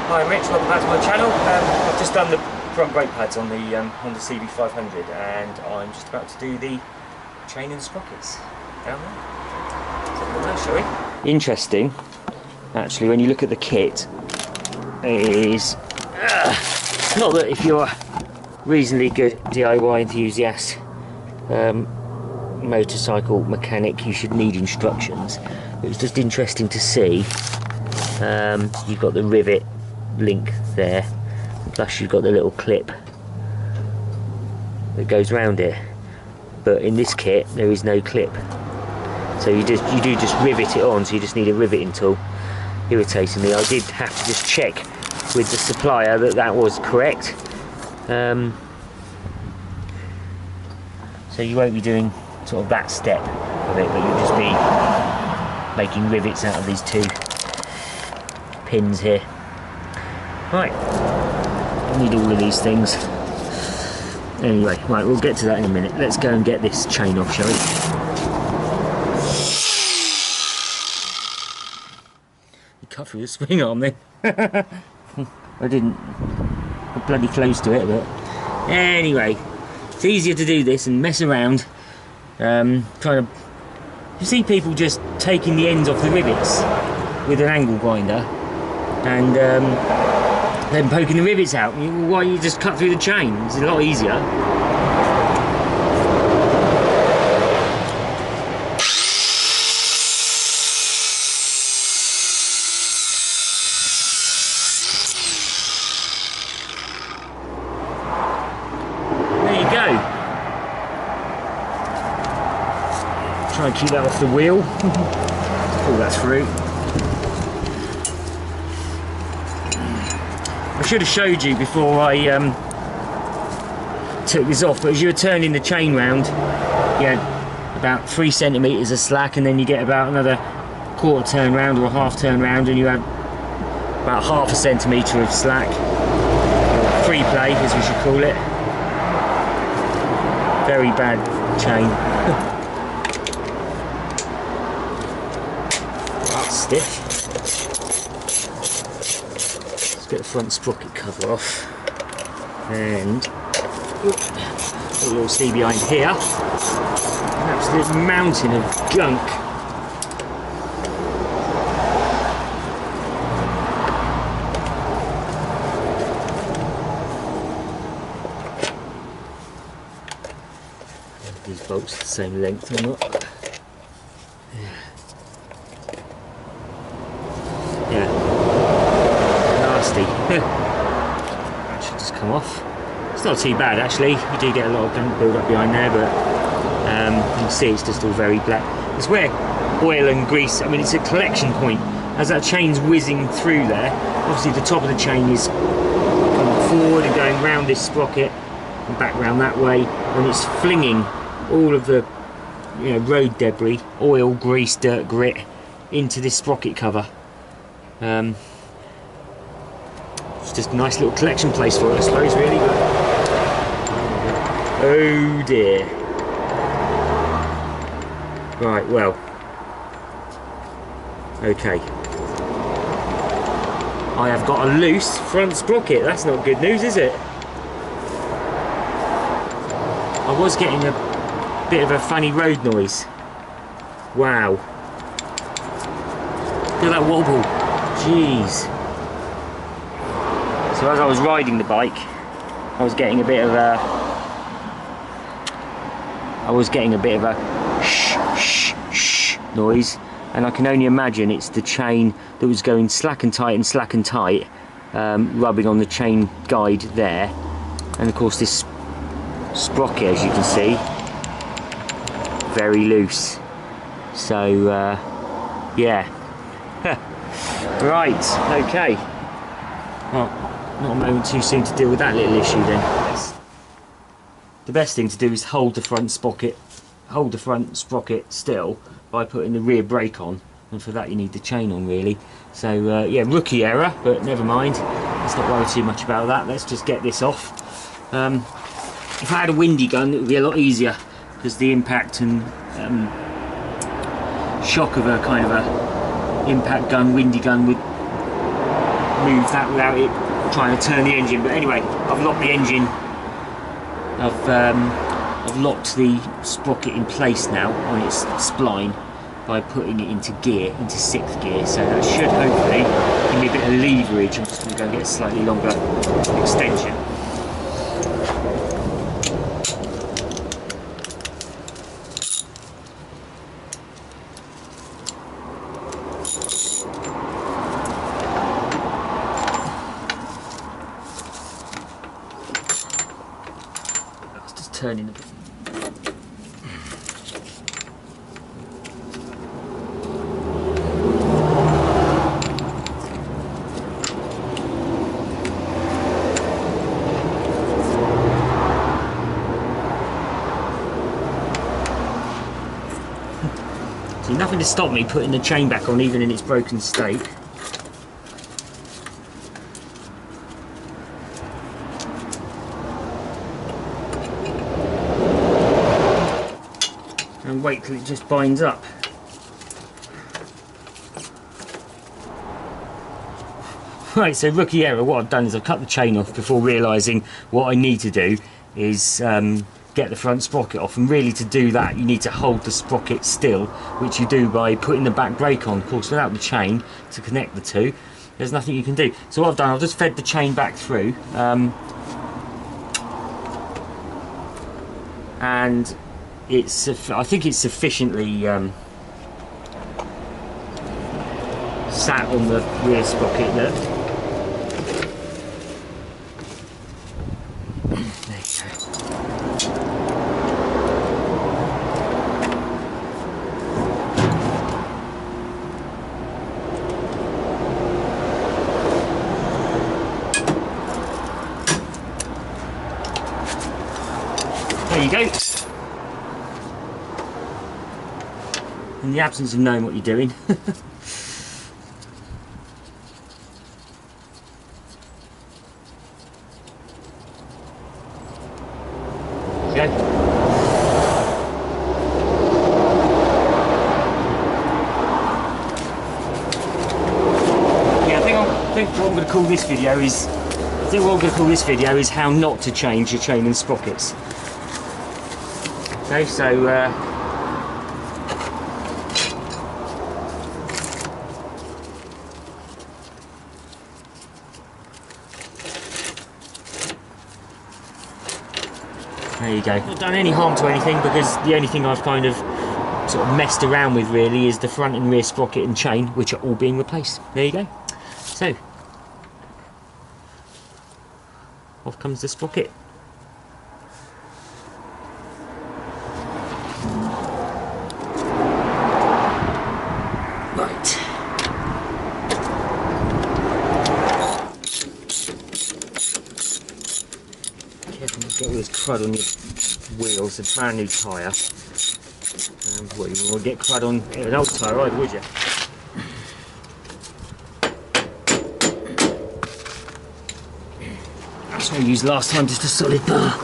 Hi, I'm Rich, welcome back to my channel. I've just done the front brake pads on the CB500 and I'm just about to do the chain and sprockets down there. So we'll go, shall we? Interesting, actually, when you look at the kit, it is not that if you're a reasonably good DIY enthusiast motorcycle mechanic you should need instructions. It was just interesting to see you've got the rivet link there, plus you've got the little clip that goes around it, but in this kit there is no clip, so you do just rivet it on, so you just need a riveting tool. Irritatingly, I did have to just check with the supplier that was correct, so you won't be doing sort of that step of it, but you'll just be making rivets out of these two pins here. Right, I need all of these things. Anyway, right, we'll get to that in a minute. Let's go and get this chain off, shall we? You cut through the swing arm then. I didn't. I'm bloody close to it, but anyway, it's easier to do this and mess around. Trying to. You see people just taking the ends off the rivets with an angle grinder and then poking the rivets out. Why don't you just cut through the chain? It's a lot easier. There you go. Try and keep that off the wheel. Pull that through. I should have showed you before I took this off, but as you were turning the chain round, you had about 3 centimetres of slack, and then you get about another quarter turn round or a half turn round, and you have about half a centimetre of slack, or free play as we should call it. Very bad chain. That's stiff. Get the front sprocket cover off, and a little see behind here, an absolute mountain of junk. These bolts the same length or not? Yeah. That should just come off. It's not too bad actually. You do get a lot of gunk build up behind there, but you can see it's just all very black. It's where oil and grease, I mean, it's a collection point. As that chain's whizzing through there, obviously the top of the chain is coming forward and going round this sprocket and back round that way, and it's flinging all of the road debris, oil, grease, dirt, grit into this sprocket cover. It's just a nice little collection place for it, I suppose, really. But oh dear. Right, well. Okay. I have got a loose front sprocket. That's not good news, is it? I was getting a bit of a funny road noise. Wow. Look at that wobble. Jeez. So as I was riding the bike, I was getting a bit of a shh shh shh noise, and I can only imagine it's the chain that was going slack and tight, rubbing on the chain guide there, and of course this sprocket, as you can see, very loose. So yeah. Right, okay. Well, not a moment too soon to deal with that little issue then. The best thing to do is hold the front sprocket still by putting the rear brake on, and for that you need the chain on really. So yeah, rookie error, but never mind. Let's not worry too much about that. Let's just get this off. If I had a windy gun it would be a lot easier, because the impact and shock of a kind of a impact gun, windy gun would move that without it trying to turn the engine. But anyway, I've locked the engine. I've locked the sprocket in place now on its spline by putting it into gear, into 6th gear. So that should hopefully give me a bit of leverage. I'm just going to go and get a slightly longer extension. Turning a bit. See, nothing to stop me putting the chain back on even in its broken state. And wait till it just binds up. Right, so rookie error. What I've done is I've cut the chain off before realising what I need to do is get the front sprocket off, and really to do that you need to hold the sprocket still, which you do by putting the back brake on. Of course, without the chain to connect the two, there's nothing you can do. So what I've done, I've just fed the chain back through, and I think it's sufficiently sat on the rear sprocket there. There you go. In the absence of knowing what you're doing. Okay. Yeah, I think what I'm going to call this video is how not to change your chain and sprockets. Okay, so there you go. Not done any harm to anything, because the only thing I've kind of sort of messed around with really is the front and rear sprocket and chain, which are all being replaced. There you go. So off comes the sprocket. Right. Careful not to get all this crud on your wheels. A brand new tyre. Well, you won't get crud on an old tyre either, would you? That's what I used last time, just a solid bar.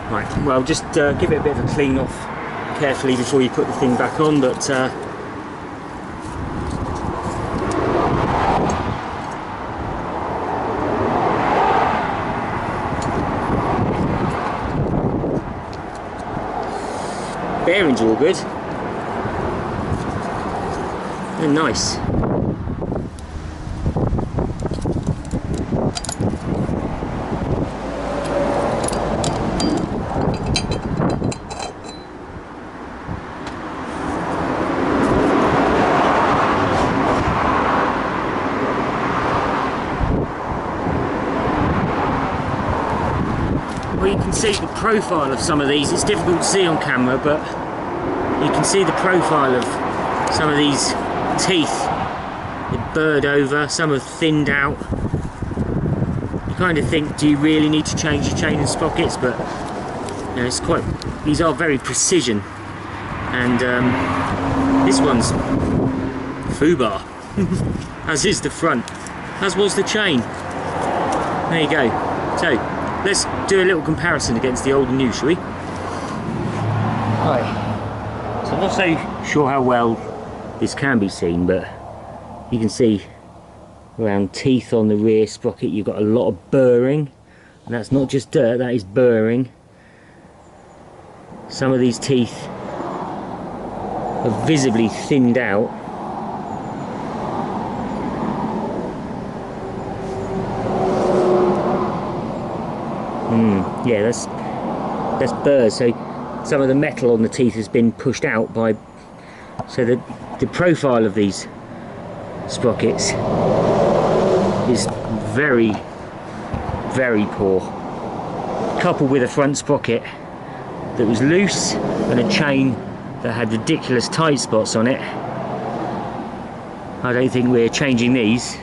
Right, well, just give it a bit of a clean off carefully before you put the thing back on, but bearings are all good. They're nice. Well, you can see the profile of some of these. It's difficult to see on camera, but you can see the profile of some of these teeth. They're burred over, some have thinned out. You kind of think, do you really need to change your chain and sprockets? But you know, it's quite, these are very precision. And this one's foobar, as is the front, as was the chain. There you go. So let's do a little comparison against the old and new, shall we? Right. So I'm not so sure how well this can be seen, but you can see around teeth on the rear sprocket you've got a lot of burring, and that's not just dirt, that is burring. Some of these teeth are visibly thinned out. Yeah, that's burrs. So some of the metal on the teeth has been pushed out by, so the profile of these sprockets is very, very poor. Coupled with a front sprocket that was loose and a chain that had ridiculous tight spots on it, I don't think we're changing these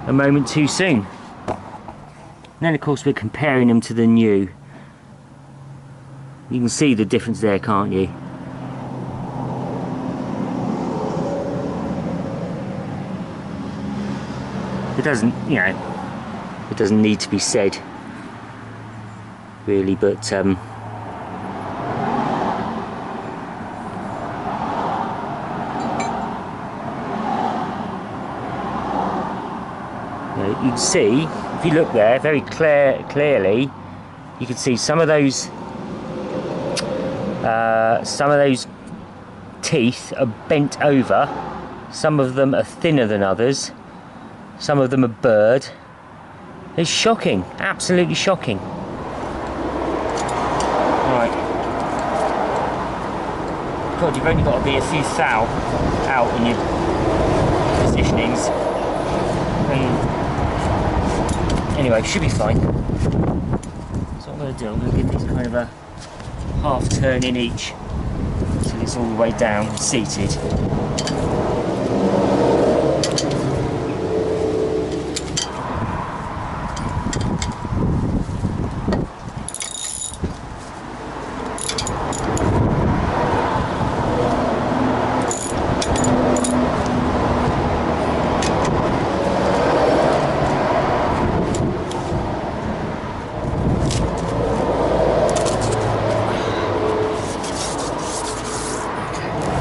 a moment too soon. And then of course we're comparing them to the new. You can see the difference there, can't you? It doesn't, you know, it doesn't need to be said, really, but you can see, if you look there very clearly, you can see some of those teeth are bent over. Some of them are thinner than others. Some of them are burred. It's shocking, absolutely shocking. Right. God, you've only got to be a few thou out in your positionings. Anyway, should be fine. So what I'm going to do, I'm going to give these kind of a half turn in each until it's all the way down and seated.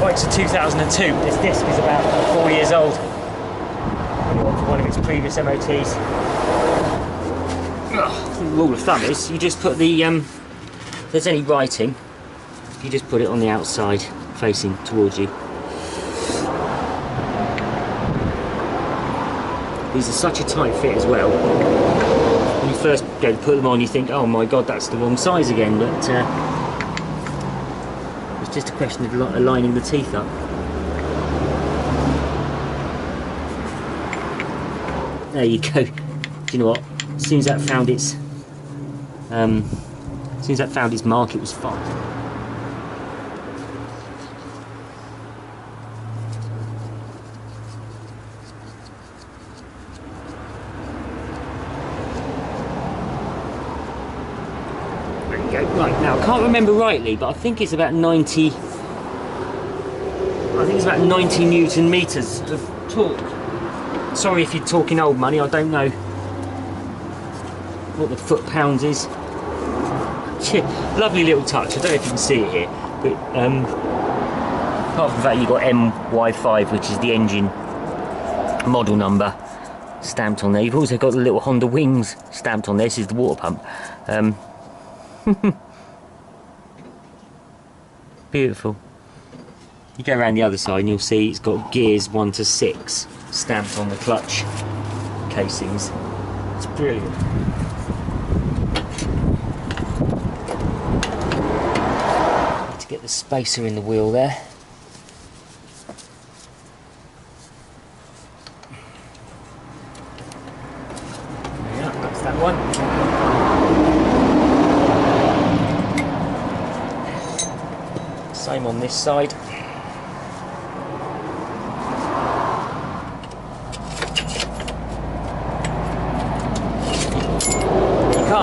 It's a 2002, this disc is about 4 years old. One of its previous MOTs. The rule of thumb is you just put the, if there's any writing, you just put it on the outside facing towards you. These are such a tight fit as well. When you first go to put them on, you think, oh my god, that's the wrong size again, but it's just a question of aligning the teeth up. There you go. Do you know what? As soon as that found its mark, it was fine. Right, now I can't remember rightly, but I think it's about 90. I think it's about 90 Newton meters of torque. Sorry if you're talking old money, I don't know what the foot pounds is. Lovely little touch. I don't know if you can see it here, but apart from the fact you've got MY5, which is the engine model number stamped on there, you've also got the little Honda wings stamped on there. This is the water pump. Beautiful. You go around the other side and you'll see it's got gears 1 to 6 stamped on the clutch casings. It's brilliant. Need to get the spacer in the wheel there. Yeah, that's that one. Same on this side.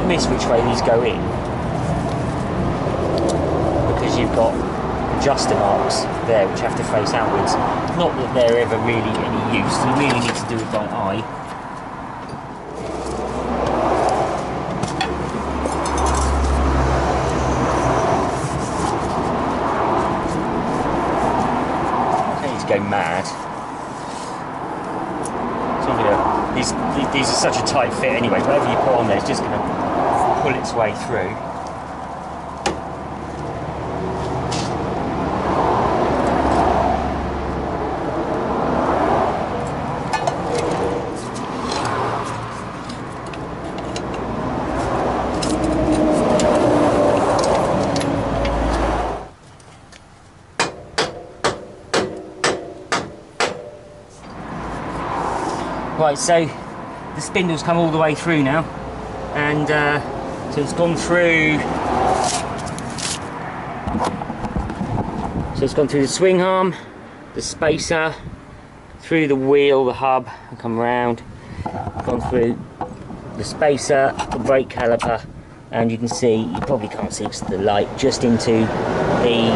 can't miss which way these go in because you've got adjuster marks there which have to face outwards. Not that they're ever really any use, you really need to do it by eye. Go mad. So these are such a tight fit anyway, whatever you put on there is just going to pull its way through. Right, so the spindle's come all the way through now, and so it's gone through. So it's gone through the swing arm, the spacer, through the wheel, the hub, and come round. Gone through the spacer, the brake caliper, and you can see, you probably can't see because of the light, just into the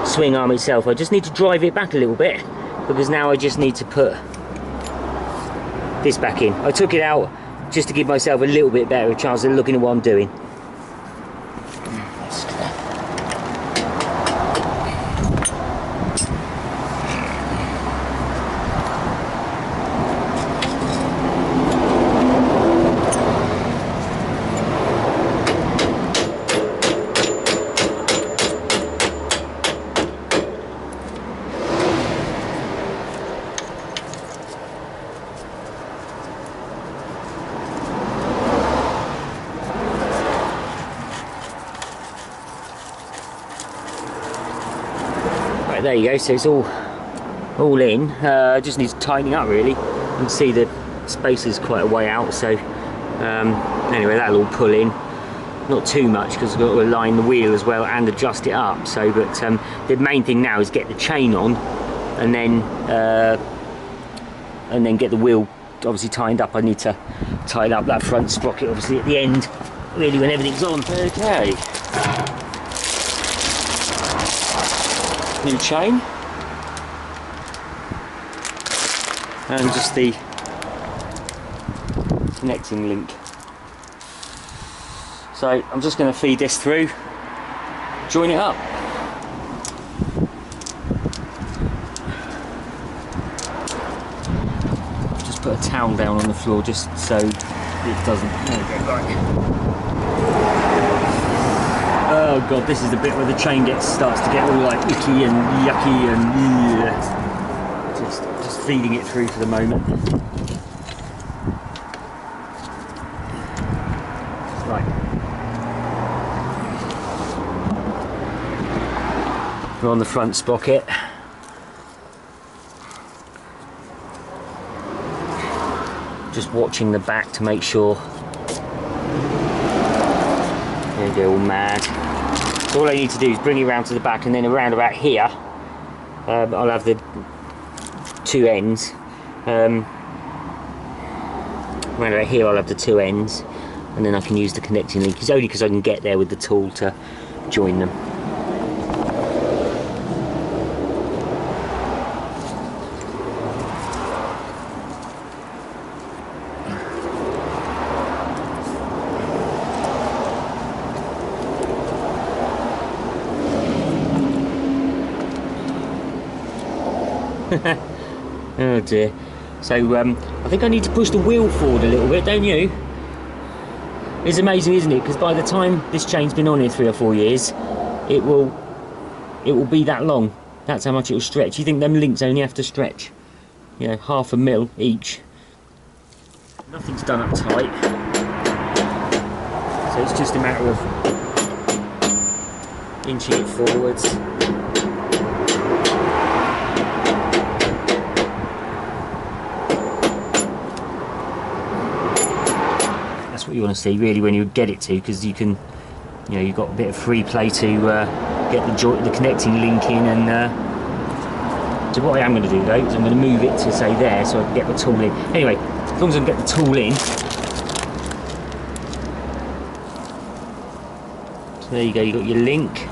swing arm itself. I just need to drive it back a little bit, because now I just need to put this back in. I took it out just to give myself a little bit better chance of looking at what I'm doing. There you go, so it's all in. Just needs tightening up really. You can see the spacer's quite a way out, so anyway, that'll all pull in. Not too much because I've got to align the wheel as well and adjust it up. So, but the main thing now is get the chain on, and then get the wheel obviously tightened up. I need to tighten up that front sprocket obviously at the end, really, when everything's on. Okay. New chain, and just the connecting link. So I'm just going to feed this through, join it up. Just put a towel down on the floor just so it doesn't. There we go, right. Oh god, this is the bit where the chain starts to get all like icky and yucky and just feeding it through for the moment. Right. We're on the front sprocket. Just watching the back to make sure. There you go, all mad. So all I need to do is bring it around to the back, and then around about here I'll have the two ends. Around about here I'll have the two ends, and then I can use the connecting link. It's only because I can get there with the tool to join them. Oh dear. So I think I need to push the wheel forward a little bit, don't you? It's amazing, isn't it? Because by the time this chain's been on here 3 or 4 years, it will be that long. That's how much it will stretch. You think them links only have to stretch, you know, 1/2 mil each. Nothing's done up tight, so it's just a matter of inching it forwards. That's what you want to see really when you get it to, because you can, you know, you've got a bit of free play to get the connecting link in. And so what I am going to do though is I'm going to move it to say there, so I can get the tool in. Anyway, as long as I can get the tool in, there you go, you've got your link. You've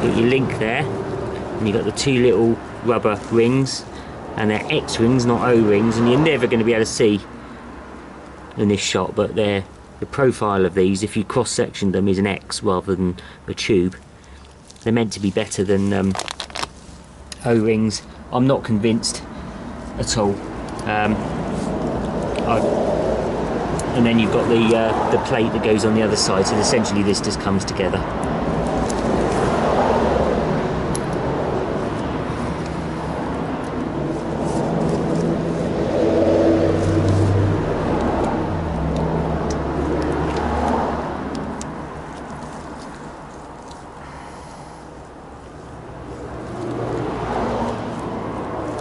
got your link there, and you've got the two little rubber rings, and they're X rings, not O rings, and you're never going to be able to see in this shot, but they're the profile of these, if you cross-section them, is an X rather than a tube. They're meant to be better than O-rings. I'm not convinced at all. And then you've got the plate that goes on the other side, so essentially this just comes together.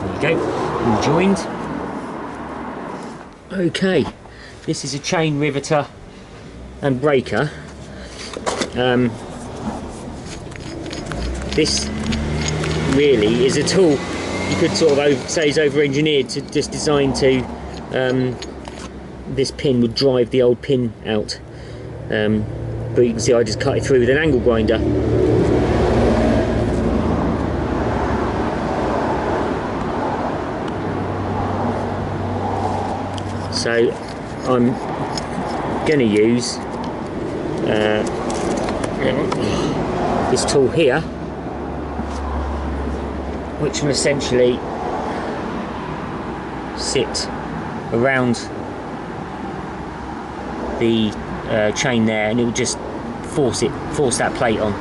There you go, all joined. Okay, this is a chain riveter and breaker. This really is a tool you could sort of say is over-engineered, to just designed to this pin would drive the old pin out, but you can see I just cut it through with an angle grinder. So I'm going to use this tool here, which will essentially sit around the chain there, and it will just force that plate on.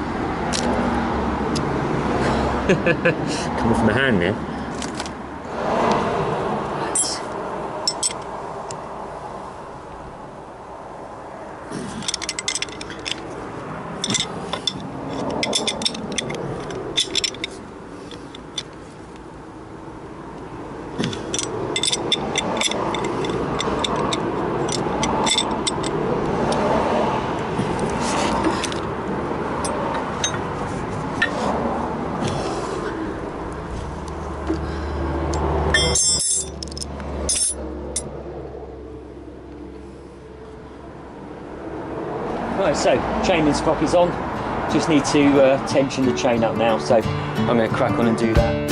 Come off my hand there. Right, so chain and sprockets on. Just need to tension the chain up now, so I'm going to crack on and do that.